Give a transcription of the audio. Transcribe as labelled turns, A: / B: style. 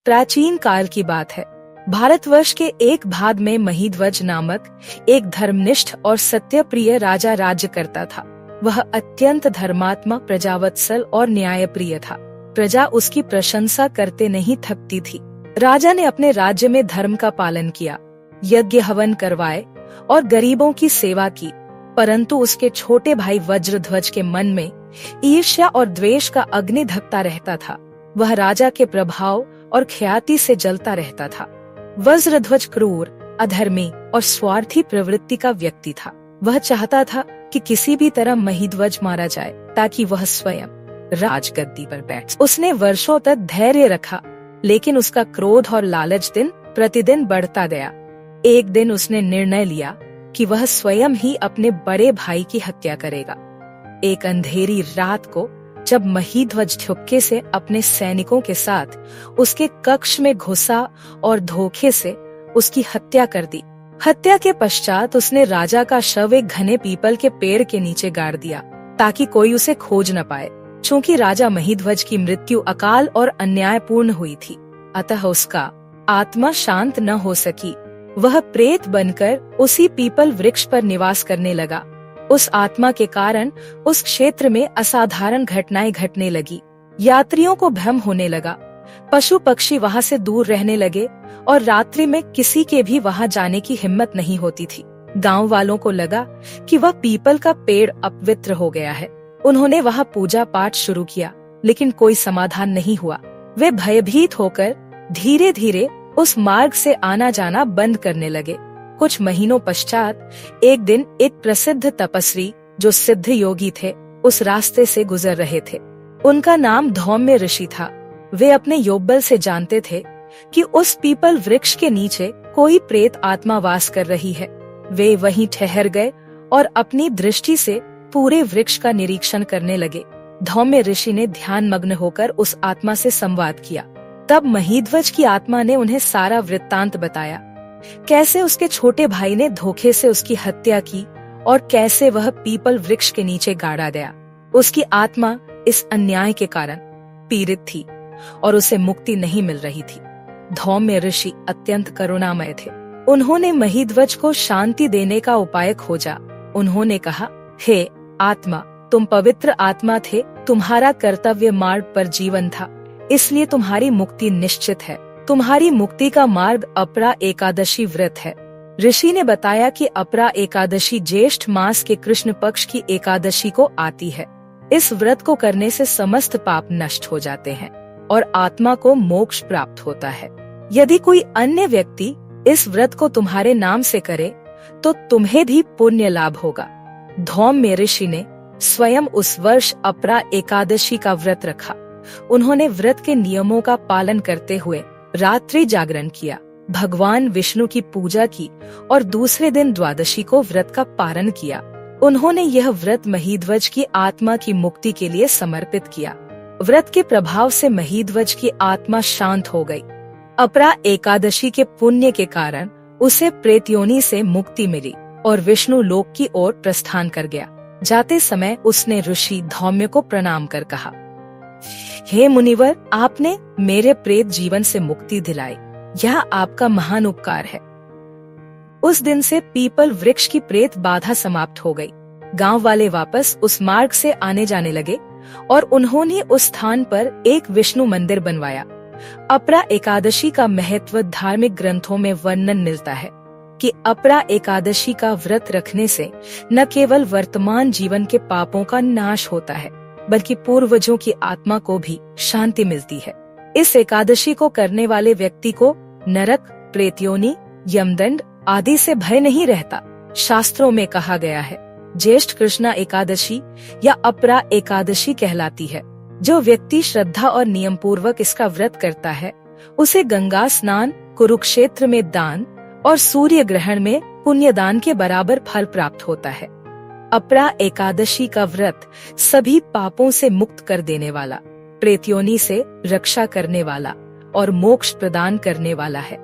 A: प्राचीन काल की बात है। भारतवर्ष के एक भाग में महीध्वज नामक एक धर्मनिष्ठ और सत्यप्रिय राजा राज्य करता था। वह अत्यंत धर्मात्मा, प्रजावत्सल और न्यायप्रिय था। प्रजा उसकी प्रशंसा करते नहीं थकती थी। राजा ने अपने राज्य में धर्म का पालन किया, यज्ञ हवन करवाए और गरीबों की सेवा की, परंतु उसके छोटे भाई वज्रध्वज के मन में ईर्ष्या और द्वेष का अग्नि धकता रहता था। वह राजा के प्रभाव और ख्याति से जलता रहता था। वज्रध्वज क्रूर, अधर्मी और स्वार्थी प्रवृत्ति का व्यक्ति था। वह चाहता था कि किसी भी तरह महीध्वज मारा जाए ताकि वह स्वयं राजगद्दी पर बैठ। उसने वर्षों तक धैर्य रखा, लेकिन उसका क्रोध और लालच दिन प्रतिदिन बढ़ता गया। एक दिन उसने निर्णय लिया कि वह स्वयं ही अपने बड़े भाई की हत्या करेगा। एक अंधेरी रात को जब महीध्वज चुपके से अपने सैनिकों के साथ उसके कक्ष में घुसा और धोखे से उसकी हत्या कर दी। हत्या के पश्चात उसने राजा का शव एक घने पीपल के पेड़ के नीचे गाड़ दिया ताकि कोई उसे खोज न पाए। चूंकि राजा महीध्वज की मृत्यु अकाल और अन्यायपूर्ण हुई थी, अतः उसका आत्मा शांत न हो सकी। वह प्रेत बनकर उसी पीपल वृक्ष पर निवास करने लगा। उस आत्मा के कारण उस क्षेत्र में असाधारण घटनाएं घटने लगी। यात्रियों को भ्रम होने लगा, पशु पक्षी वहां से दूर रहने लगे और रात्रि में किसी के भी वहां जाने की हिम्मत नहीं होती थी। गांव वालों को लगा कि वह पीपल का पेड़ अपवित्र हो गया है। उन्होंने वहां पूजा पाठ शुरू किया, लेकिन कोई समाधान नहीं हुआ। वे भयभीत होकर धीरे धीरे उस मार्ग से आना जाना बंद करने लगे। कुछ महीनों पश्चात एक दिन एक प्रसिद्ध तपस्वी जो सिद्ध योगी थे उस रास्ते से गुजर रहे थे। उनका नाम धौम्य ऋषि था। वे अपने योगबल से जानते थे कि उस पीपल वृक्ष के नीचे कोई प्रेत आत्मा वास कर रही है। वे वहीं ठहर गए और अपनी दृष्टि से पूरे वृक्ष का निरीक्षण करने लगे। धौम्य ऋषि ने ध्यान मग्न होकर उस आत्मा से संवाद किया। तब महीध्वज की आत्मा ने उन्हें सारा वृत्तांत बताया, कैसे उसके छोटे भाई ने धोखे से उसकी हत्या की और कैसे वह पीपल वृक्ष के नीचे गाड़ा गया। उसकी आत्मा इस अन्याय के कारण पीड़ित थी और उसे मुक्ति नहीं मिल रही थी। धौम्य ऋषि अत्यंत करुणामय थे। उन्होंने महीध्वज को शांति देने का उपाय खोजा। उन्होंने कहा, हे आत्मा, तुम पवित्र आत्मा थे, तुम्हारा कर्तव्य मार्ग पर जीवन था, इसलिए तुम्हारी मुक्ति निश्चित है। तुम्हारी मुक्ति का मार्ग अपरा एकादशी व्रत है। ऋषि ने बताया कि अपरा एकादशी ज्येष्ठ मास के कृष्ण पक्ष की एकादशी को आती है। इस व्रत को करने से समस्त पाप नष्ट हो जाते हैं और आत्मा को मोक्ष प्राप्त होता है। यदि कोई अन्य व्यक्ति इस व्रत को तुम्हारे नाम से करे तो तुम्हें भी पुण्य लाभ होगा। धौम्य ऋषि ने स्वयं उस वर्ष अपरा एकादशी का व्रत रखा। उन्होंने व्रत के नियमों का पालन करते हुए रात्रि जागरण किया, भगवान विष्णु की पूजा की और दूसरे दिन द्वादशी को व्रत का पारण किया। उन्होंने यह व्रत महीध्वज की आत्मा की मुक्ति के लिए समर्पित किया। व्रत के प्रभाव से महीध्वज की आत्मा शांत हो गई। अपरा एकादशी के पुण्य के कारण उसे प्रेत योनि से मुक्ति मिली और विष्णु लोक की ओर प्रस्थान कर गया। जाते समय उसने ऋषि धौम्य को प्रणाम कर कहा, हे मुनिवर, आपने मेरे प्रेत जीवन से मुक्ति दिलाई, यह आपका महान उपकार है। उस दिन से पीपल वृक्ष की प्रेत बाधा समाप्त हो गई। गांव वाले वापस उस मार्ग से आने जाने लगे और उन्होंने उस स्थान पर एक विष्णु मंदिर बनवाया। अपरा एकादशी का महत्व धार्मिक ग्रंथों में वर्णन मिलता है कि अपरा एकादशी का व्रत रखने से न केवल वर्तमान जीवन के पापों का नाश होता है, बल्कि पूर्वजों की आत्मा को भी शांति मिलती है। इस एकादशी को करने वाले व्यक्ति को नरक, प्रेतयोनि, यमदंड आदि से भय नहीं रहता। शास्त्रों में कहा गया है, ज्येष्ठ कृष्णा एकादशी या अपरा एकादशी कहलाती है। जो व्यक्ति श्रद्धा और नियम पूर्वक इसका व्रत करता है, उसे गंगा स्नान, कुरुक्षेत्र में दान और सूर्य ग्रहण में पुण्य दान के बराबर फल प्राप्त होता है। अपरा एकादशी का व्रत सभी पापों से मुक्त कर देने वाला, प्रेत योनि से रक्षा करने वाला और मोक्ष प्रदान करने वाला है।